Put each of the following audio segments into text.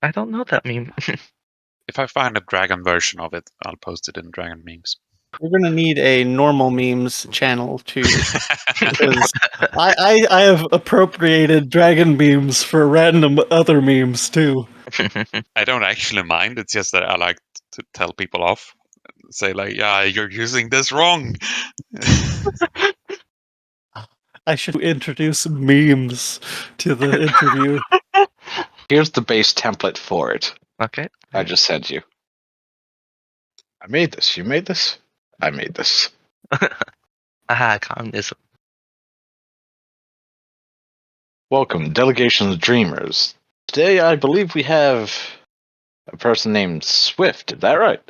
I don't know that meme. If I find a dragon version of it, I'll post it in Dragon Memes. We're gonna need a normal memes channel too, because I have appropriated dragon memes for random other memes too. I don't actually mind. It's just that I like to tell people off. Say like, yeah, you're using this wrong. I should introduce memes to the interview. Here's the base template for it. Okay. I just sent you. I made this. You made this? I made this. Aha, communism. Welcome, Delegation's Dreamers. Today, I believe we have a person named Swift. Is that right?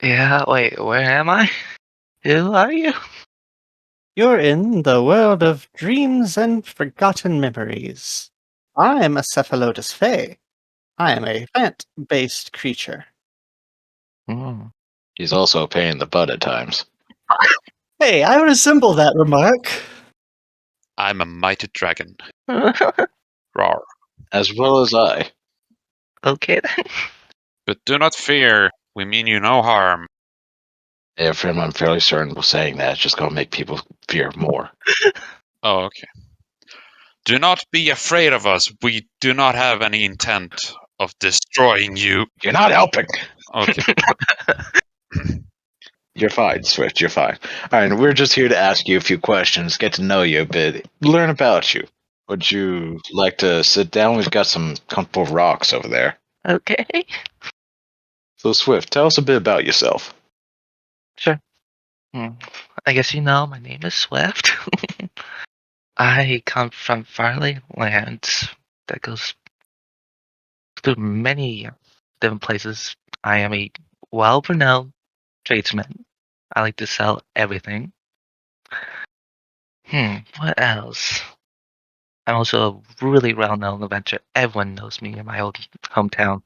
Yeah, wait, where am I? Who are you? You're in the world of dreams and forgotten memories. I'm a Cephalotus Fey. I am a plant-based creature. Hmm. He's also a pain in the butt at times. Hey, I resemble that remark. I'm a mighty dragon. Rawr. As well as I. Okay then. But do not fear. We mean you no harm. Yeah, Frim, I'm fairly certain saying that. It's just going to make people fear more. Oh, okay. Do not be afraid of us. We do not have any intent of destroying you. You're not helping. Okay. You're fine, Swift. You're fine. All right, we're just here to ask you a few questions, get to know you a bit, learn about you. Would you like to sit down? We've got some comfortable rocks over there. Okay. So, Swift, tell us a bit about yourself. Sure. I guess you know my name is Swift. I come from faraway lands that goes through many different places. I am a well-renowned tradesman. I like to sell everything. What else? I'm also a really well-known adventurer. Everyone knows me in my old hometown.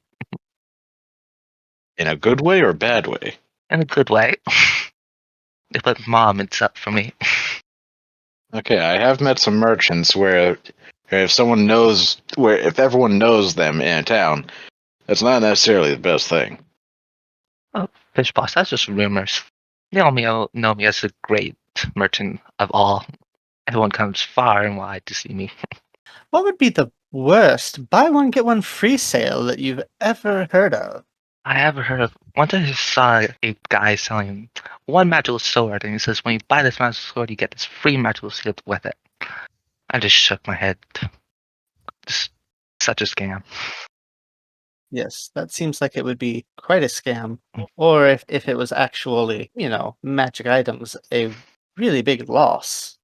In a good way or a bad way? In a good way. They put mom it's up for me. Okay, I have met some merchants where if someone knows, if everyone knows them in a town, that's not necessarily the best thing. Oh, fish boss, that's just rumors. They all know me as the great merchant of all. Everyone comes far and wide to see me. What would be the worst buy one get one free sale that you've ever heard of? I ever heard of once I just saw a guy selling one magical sword and he says when you buy this magical sword you get this free magical sword with it. I just shook my head. Just such a scam. Yes, that seems like it would be quite a scam. Or if it was actually, magic items, a really big loss.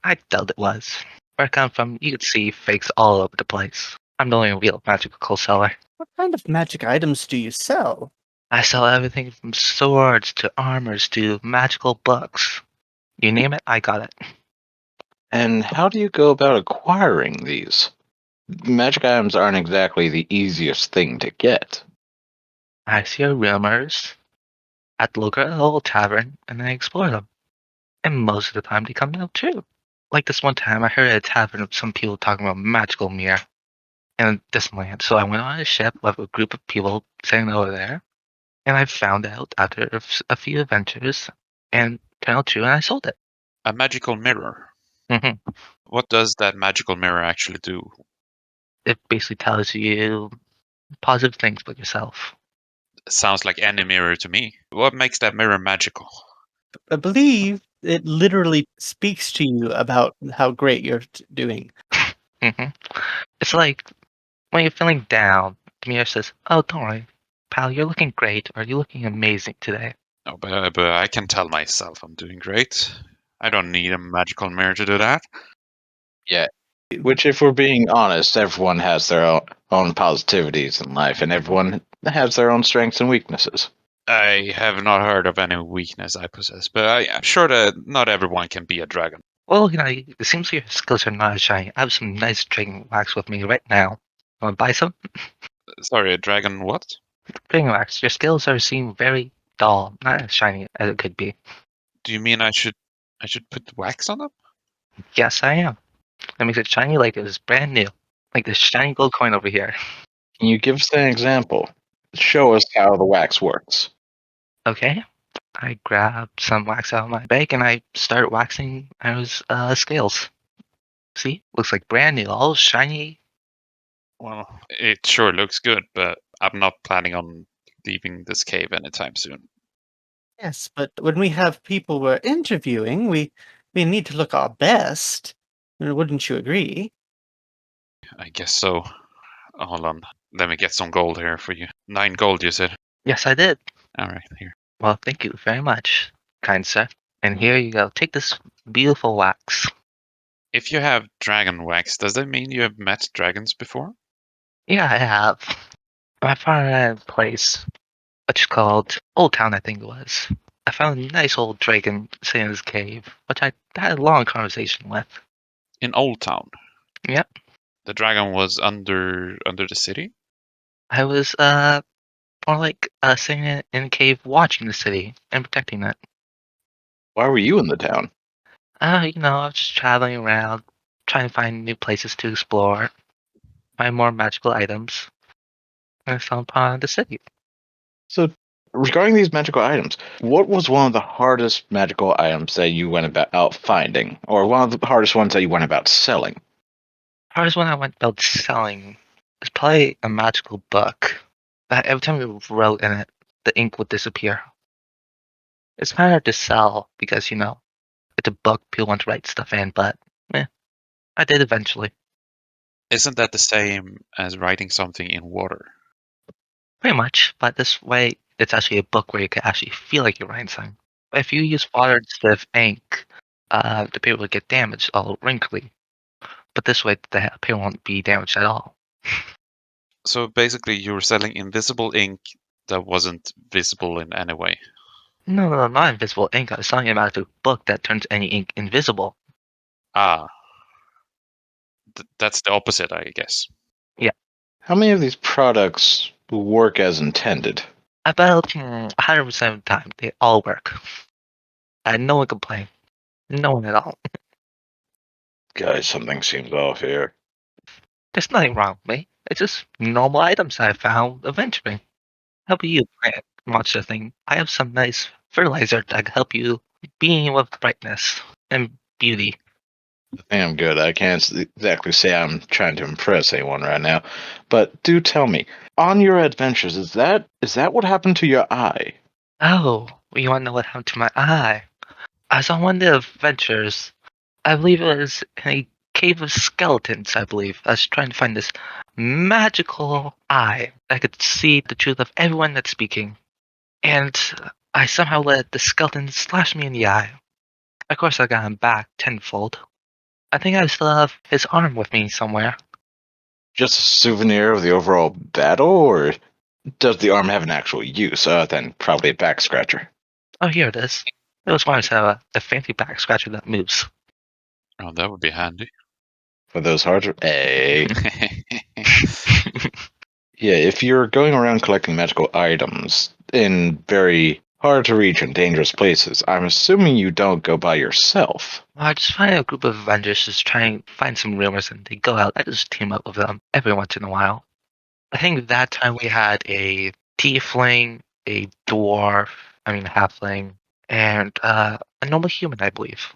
I doubt it was. Where I come from, you could see fakes all over the place. I'm the only real magical seller. What kind of magic items do you sell? I sell everything from swords to armors to magical books. You name it, I got it. And how do you go about acquiring these? Magic items aren't exactly the easiest thing to get. I hear rumors at the local tavern and I explore them. And most of the time they come out true. Like this one time I heard at a tavern of some people talking about magical mirror in this land. So I went on a ship with a group of people sailing over there. And I found out after a few adventures and turned out true and I sold it. A magical mirror. hmm What does that magical mirror actually do? It basically tells you positive things about yourself. Sounds like any mirror to me. What makes that mirror magical? I believe it literally speaks to you about how great you're doing. hmm It's like when you're feeling down, the mirror says, "Oh, don't worry, pal, you're looking great, or you're looking amazing today." Oh, but I can tell myself I'm doing great. I don't need a magical mirror to do that. Yeah. Which, if we're being honest, everyone has their own positivities in life, and everyone has their own strengths and weaknesses. I have not heard of any weakness I possess, but I'm sure that not everyone can be a dragon. Well, it seems your skills are not as shiny. I have some nice dragon wax with me right now. Want to buy some? Sorry, a dragon what? Dragon wax. Your skills seem very dull, not as shiny as it could be. Do you mean I should put wax on them? Yes, I am. That makes it shiny like it was brand new, like this shiny gold coin over here. Can you give us an example? Show us how the wax works. Okay. I grab some wax out of my bag and I start waxing those scales. See? Looks like brand new, all shiny. Well, it sure looks good, but I'm not planning on leaving this cave anytime soon. Yes, but when we have people we're interviewing, we need to look our best. Wouldn't you agree? I guess so. Hold on. Let me get some gold here for you. 9 gold, you said? Yes, I did. All right, here. Well, thank you very much, kind sir. And here you go. Take this beautiful wax. If you have dragon wax, does that mean you have met dragons before? Yeah, I have. I found a place, which is called Old Town, I think it was. I found a nice old dragon sitting in his cave, which I had a long conversation with. In Old Town? Yep. The dragon was under the city? I was, more like sitting in a cave watching the city and protecting it. Why were you in the town? I was just traveling around, trying to find new places to explore, find more magical items, and I stumbled upon the city. So, regarding these magical items, what was one of the hardest magical items that you went about finding, or one of the hardest ones that you went about selling? Hardest one I went about selling is probably a magical book that every time you wrote in it, the ink would disappear. It's kind of hard to sell because, it's a book, people want to write stuff in, but I did eventually. Isn't that the same as writing something in water? Pretty much, but this way, it's actually a book where you can actually feel like you're writing something. But if you use water instead of ink, the paper will get damaged, all wrinkly. But this way, the paper won't be damaged at all. So basically, you were selling invisible ink that wasn't visible in any way. No, not invisible ink. I was selling a magic book that turns any ink invisible. Ah, that's the opposite, I guess. How many of these products work as intended? About 100% of the time, they all work. And no one complained. No one at all. Guys, something seems off here. There's nothing wrong with me. It's just normal items I found eventually. How about you, plant monster thing? I have some nice fertilizer that can help you beam with brightness and beauty. I think I'm good. I can't exactly say I'm trying to impress anyone right now, but do tell me, on your adventures, is that what happened to your eye? Oh, you want to know what happened to my eye? I was on one of the adventures. I believe it was in a cave of skeletons, I believe. I was trying to find this magical eye that could see the truth of everyone that's speaking. And I somehow let the skeleton slash me in the eye. Of course, I got him back tenfold. I think I still have his arm with me somewhere. Just a souvenir of the overall battle, or does the arm have an actual use other than probably a back scratcher? Oh, here it is. It was once a fancy back scratcher that moves. Oh, that would be handy. For those hard, hey, yeah. If you're going around collecting magical items in very hard to reach and dangerous places, I'm assuming you don't go by yourself. I just find a group of Avengers just trying to find some rumors and they go out. I just team up with them every once in a while. I think that time we had a tiefling, a dwarf, a halfling, and a normal human, I believe.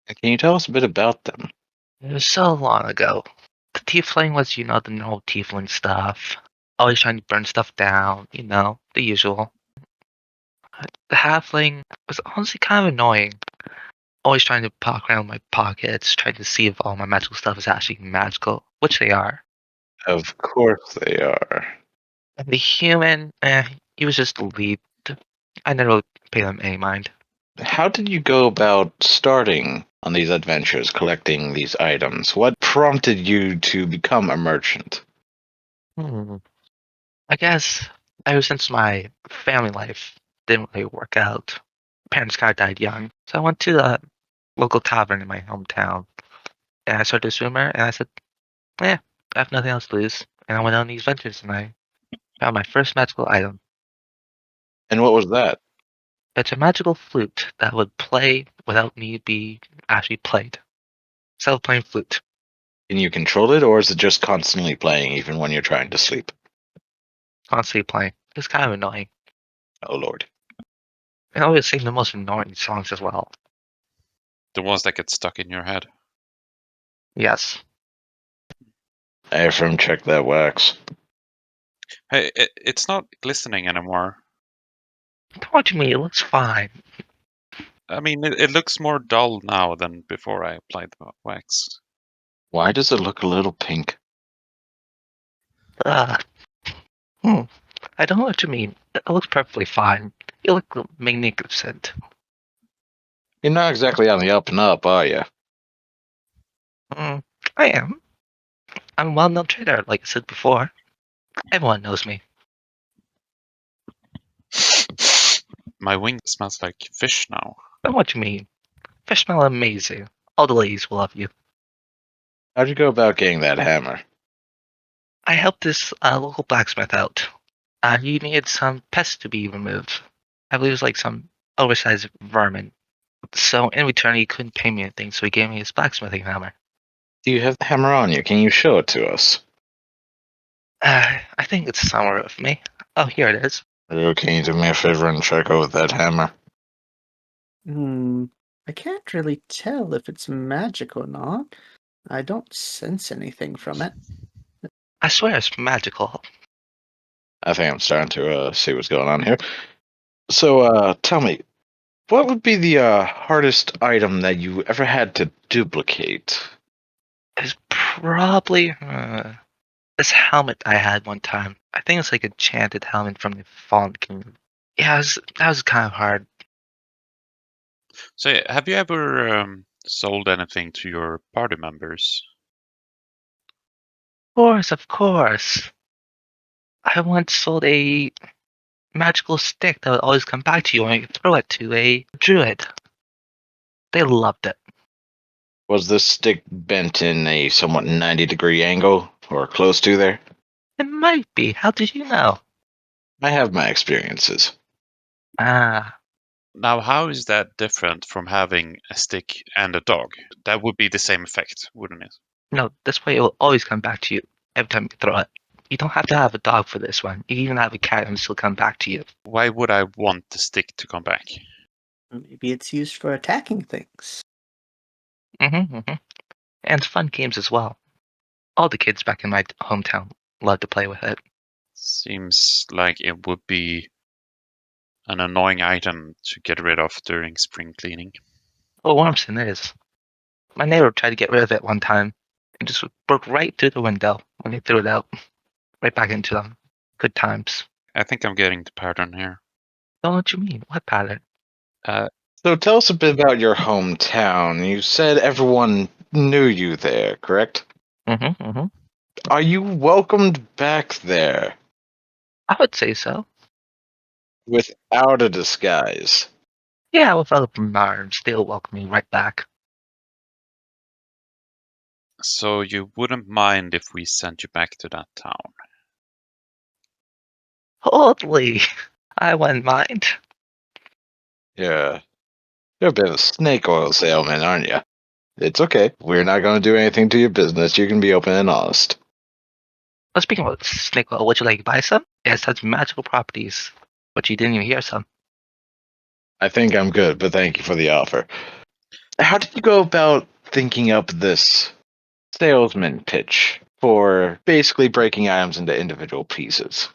Can you tell us a bit about them? It was so long ago. The tiefling was, the normal tiefling stuff. Always trying to burn stuff down, the usual. The halfling was honestly kind of annoying. Always trying to poke around my pockets, trying to see if all my magical stuff is actually magical, which they are. Of course they are. And the human, he was just the lead. I never really paid him any mind. How did you go about starting on these adventures, collecting these items? What prompted you to become a merchant? I guess ever since my family life didn't really work out, parents kind of died young. So I went to the local tavern in my hometown and I started this rumor and I said, I have nothing else to lose. And I went on these ventures and I found my first magical item. And what was that? It's a magical flute that would play without me be actually played. Self-playing flute. Can you control it, or is it just constantly playing even when you're trying to sleep? constantly playing. It's kind of annoying. Oh lord. And I always sing the most annoying songs as well. The ones that get stuck in your head. Yes. Hey, from check that wax. Hey, it's not glistening anymore. Don't you mean? It looks fine. I mean, it looks more dull now than before I applied the wax. Why does it look a little pink? Uh, hmm. I don't know what you mean. It looks perfectly fine. You look magnificent. You're not exactly on the up and up, are you? Mm, I am. I'm a well-known trader, like I said before. Everyone knows me. My wing smells like fish now. I know what you mean. Fish smell amazing. All the ladies will love you. How'd you go about getting that hammer? I helped this local blacksmith out. He needed some pests to be removed. I believe it was like some oversized vermin. So in return, he couldn't pay me anything, so he gave me his blacksmithing hammer. Do you have the hammer on you? Can you show it to us? I think it's somewhere with me. Oh, here it is. Can you do me a favor and check over that hammer? I can't really tell if it's magic or not. I don't sense anything from it. I swear it's magical. I think I'm starting to see what's going on here. So, tell me, what would be the hardest item that you ever had to duplicate? It's probably this helmet I had one time. I think it's like a enchanted helmet from the Fallen Kingdom. Yeah, that was kind of hard. So, have you ever sold anything to your party members? Of course. I once sold a magical stick that would always come back to you when you throw it to a druid. They loved it. Was this stick bent in a somewhat 90-degree angle, or close to there? It might be. How did you know? I have my experiences. Ah, Now, how is that different from having a stick and a dog? That would be the same effect, wouldn't it? no, this way it will always come back to you every time you throw it. You don't have to have a dog for this one. You can even have a cat and it'll still come back to you. Why would I want the stick to come back? Maybe it's used for attacking things. Mm-hmm. And fun games as well. All the kids back in my hometown love to play with it. Seems like it would be an annoying item to get rid of during spring cleaning. Oh, Wormson is. My neighbor tried to get rid of it one time and just broke right through the window when they threw it out. Right back into them. Good times. I think I'm getting the pattern here. Don't know what you mean. What pattern? So tell us a bit about your hometown. You said everyone knew you there, correct? Mm-hmm. Are you welcomed back there I would say so. without a disguise? Yeah, without open arms, they'll welcome me right back. So you wouldn't mind if we sent you back to that town? Totally. I wouldn't mind. Yeah. You're a bit of a snake oil salesman, aren't you? It's okay. We're not going to do anything to your business. You can be open and honest. Well, speaking of snake oil, would you like to buy some? It has such magical properties. But you didn't even hear some. I think I'm good, but thank you for the offer. How did you go about thinking up this salesman pitch for basically breaking items into individual pieces?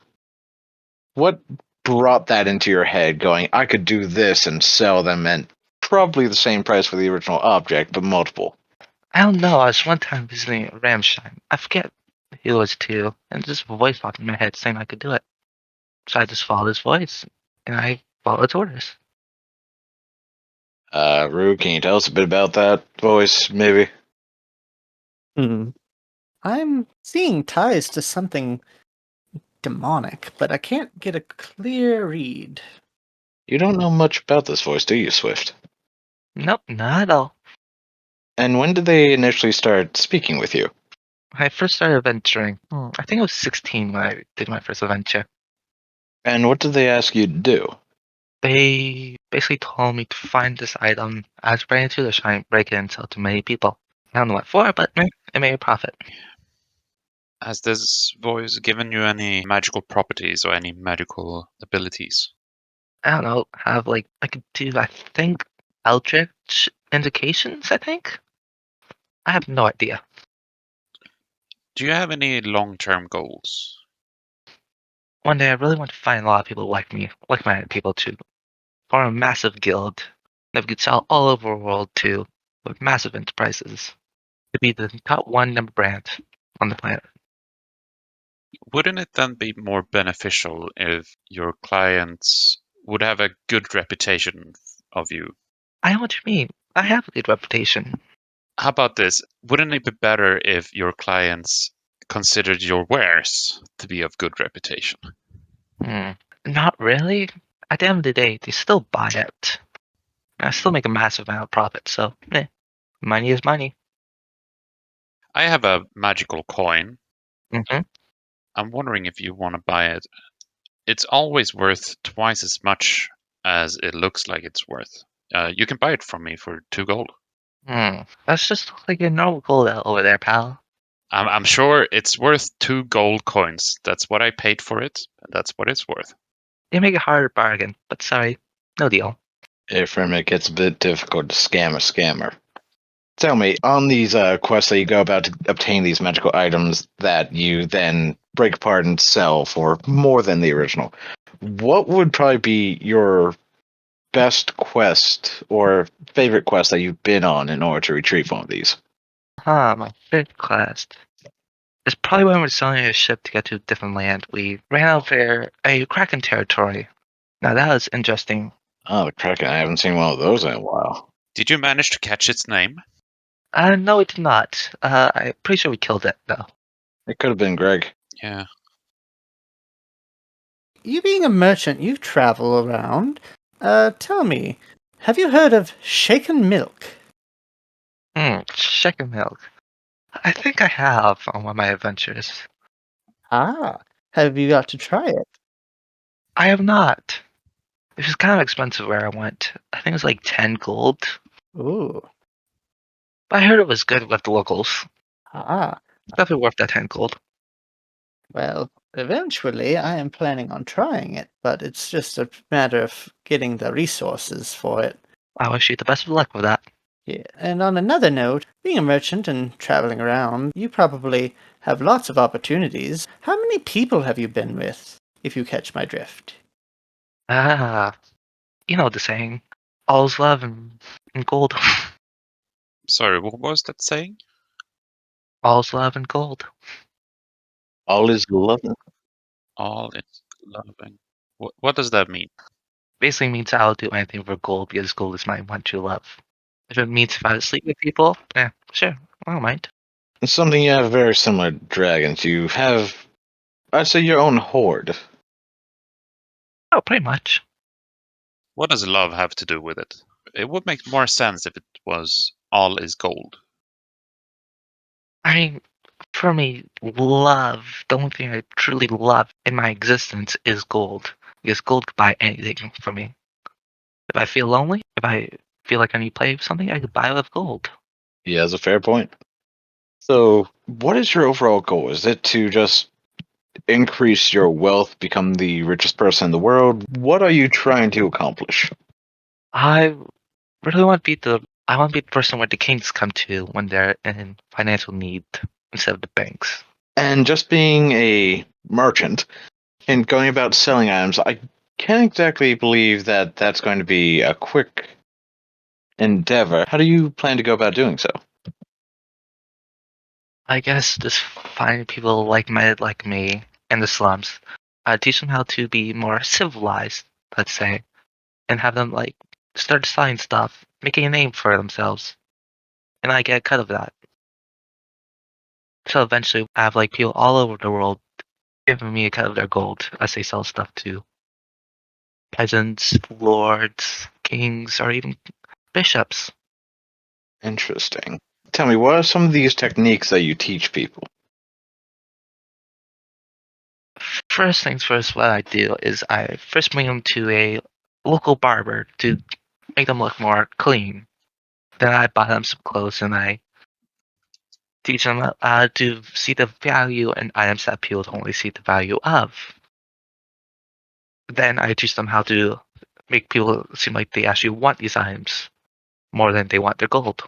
What brought that into your head going, I could do this and sell them at probably the same price for the original object, but multiple? I don't know. I was one time visiting Ramstein. I forget who it was to, and just a voice popped in my head saying I could do it. So I just followed his voice, and I followed its orders. Rue, can you tell us a bit about that voice, maybe? I'm seeing ties to something demonic, but I can't get a clear read. You don't know much about this voice, do you, Swift? Nope, not at all. And when did they initially start speaking with you? When I first started adventuring, I think I was 16 when I did my first adventure. And what did they ask you to do? They basically told me to find this item as bring it to the shrine, break it and sell to many people. I don't know what for, but it made a profit. Has this voice given you any magical properties or any magical abilities? I don't know, have like I could do I think eldritch indications, I think? I have no idea. Do you have any long-term goals? One day I really want to find a lot of people like me, like-minded people to form a massive guild that we could sell all over the world to with massive enterprises. To be the top one number brand on the planet. Wouldn't it then be more beneficial if your clients would have a good reputation of you? I know what you mean. I have a good reputation. How about this? Wouldn't it be better if your clients considered your wares to be of good reputation? Not really. At the end of the day, they still buy it. I still make a massive amount of profit, so money is money. I have a magical coin. hmm I'm wondering if you want to buy it. It's always worth twice as much as it looks like it's worth. You can buy it from me for 2 gold. That's just like a normal gold over there, pal. I'm sure it's worth 2 gold coins. That's what I paid for it, and that's what it's worth. You make a harder bargain, but sorry, no deal. Ephraim, it gets a bit difficult to scam a scammer. Tell me, on these quests that you go about to obtain these magical items that you then break apart and sell for more than the original, what would probably be your best quest or favorite quest that you've been on in order to retrieve one of these? My fifth class. It's probably when we're selling a ship to get to a different land. We ran out there a Kraken territory. Now that was interesting. Oh, the Kraken. I haven't seen one of those in a while. Did you manage to catch its name? No, it did not. I'm pretty sure we killed it, though. It could have been Greg. Yeah. You being a merchant, you travel around. Tell me, have you heard of shaken milk? Chicken milk. I think I have on one of my adventures. Ah, have you got to try it? I have not. It was kind of expensive where I went. I think it was like 10 gold. Ooh, But I heard it was good with the locals. ah. Definitely worth that 10 gold. Well, eventually I am planning on trying it, but it's just a matter of getting the resources for it. I wish you the best of luck with that. Yeah. And on another note, being a merchant and traveling around, you probably have lots of opportunities. How many people have you been with, if you catch my drift? Ah, you know the saying. All's love and gold. Sorry, what was that saying? All's love and gold. All is love. All is loving. What does that mean? Basically means I'll do anything for gold because gold is my one true love. If it means if I sleep with people, sure, I don't mind. It's something you have very similar to dragons. You have, I'd say, your own horde. Oh, pretty much. What does love have to do with it? It would make more sense if it was all is gold. I mean, for me, love, the only thing I truly love in my existence is gold. Because gold could buy anything for me. If I feel lonely, if I feel like I need to play something, I could buy it with gold. He has a fair point. So, what is your overall goal? Is it to just increase your wealth, become the richest person in the world? What are you trying to accomplish? I really want to be I want to be the person where the kings come to when they're in financial need instead of the banks. And just being a merchant and going about selling items, I can't exactly believe that that's going to be a quick endeavor. How do you plan to go about doing so? I guess just find people like-minded like me in the slums. Teach them how to be more civilized, let's say, and have them like start selling stuff, making a name for themselves, and I get a cut of that. So eventually, I have like people all over the world giving me a cut of their gold as they sell stuff to peasants, lords, kings, or even bishops. Interesting. Tell me, what are some of these techniques that you teach people? First things first, what I do is I first bring them to a local barber to make them look more clean. Then I buy them some clothes and I Teach them to see the value in items that people don't really see the value of. Then I teach them how to make people seem like they actually want these items more than they want their gold.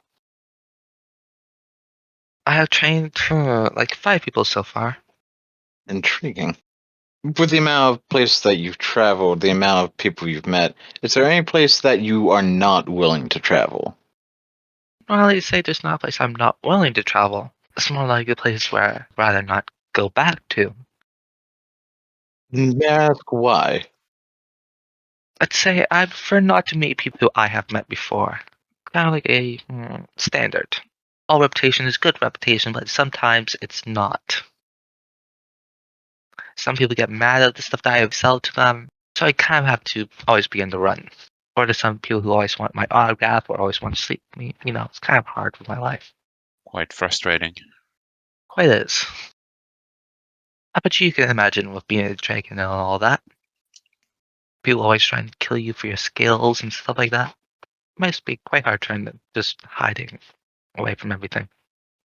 I have trained like 5 people so far. Intriguing. With the amount of places that you've traveled, the amount of people you've met, is there any place that you are not willing to travel? Well, you say there's not a place I'm not willing to travel. It's more like a place where I'd rather not go back to. May I ask why? I'd say I prefer not to meet people who I have met before. Kind of like a standard. All reputation is good reputation, but sometimes it's not. Some people get mad at the stuff that I sell to them, so I kind of have to always be on the run. Or there's some people who always want my autograph or always want to sleep with me. It's kind of hard with my life. Quite frustrating. Quite is. I bet you can imagine with being a dragon and all that. People always trying to kill you for your skills and stuff like that. It must be quite hard trying to just hiding away from everything.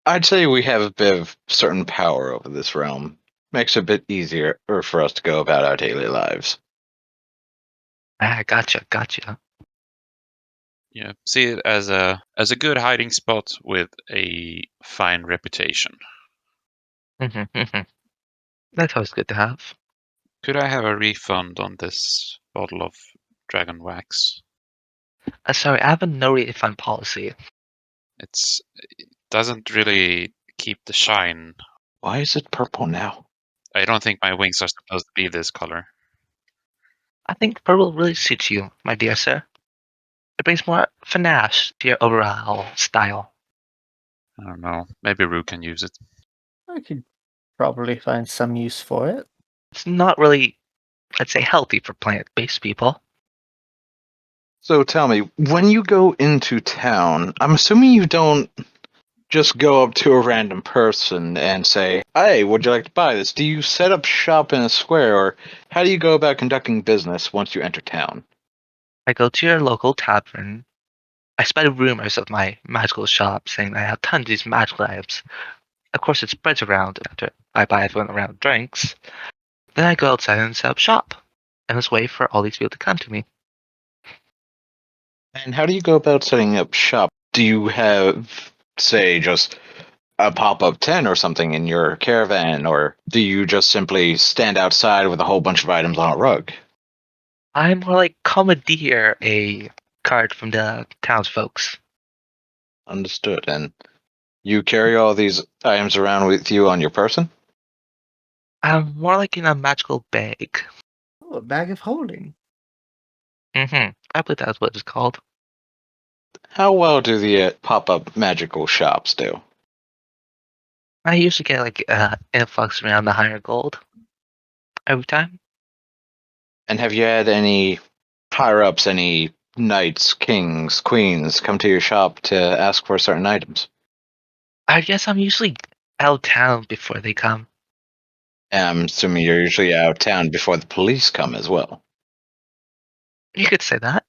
I'd say we have a bit of certain power over this realm. Makes it a bit easier for us to go about our daily lives. Ah, gotcha. Yeah, see it as a good hiding spot with a fine reputation. That's always good to have. Could I have a refund on this bottle of dragon wax? Sorry, I have a no refund policy. It doesn't really keep the shine. Why is it purple now? I don't think my wings are supposed to be this color. I think purple really suits you, my dear sir. It brings more finesse to your overall style. I don't know. Maybe Rue can use it. I could probably find some use for it. It's not really, let's say, healthy for plant-based people. So tell me, when you go into town, I'm assuming you don't just go up to a random person and say, "Hey, would you like to buy this?" Do you set up shop in a square, or how do you go about conducting business once you enter town? I go to your local tavern. I spread rumors of my magical shop, saying I have tons of these magical items. Of course, it spreads around after I buy everyone around drinks. Then I go outside and set up shop, and just wait for all these people to come to me. And how do you go about setting up shop? Do you have, say, just a pop-up tent or something in your caravan, or do you just simply stand outside with a whole bunch of items on a rug? I'm more like commandeer a card from the townsfolks. Understood. And you carry all these items around with you on your person? I'm more like in a magical bag. Oh, a bag of holding. I believe that's what it's called. How well do the pop-up magical shops do? I usually get like influx around the higher gold every time. And have you had any higher-ups, any knights, kings, queens come to your shop to ask for certain items? I guess I'm usually out of town before they come. And I'm assuming you're usually out of town before the police come as well. You could say that.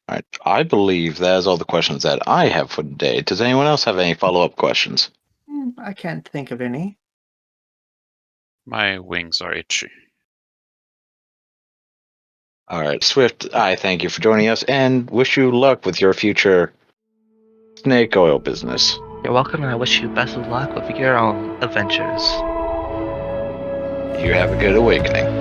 All right. I believe that is all the questions that I have for today. Does anyone else have any follow-up questions? I can't think of any. My wings are itchy. All right, Swift, I thank you for joining us and wish you luck with your future snake oil business. You're welcome, and I wish you best of luck with your own adventures. You have a good awakening.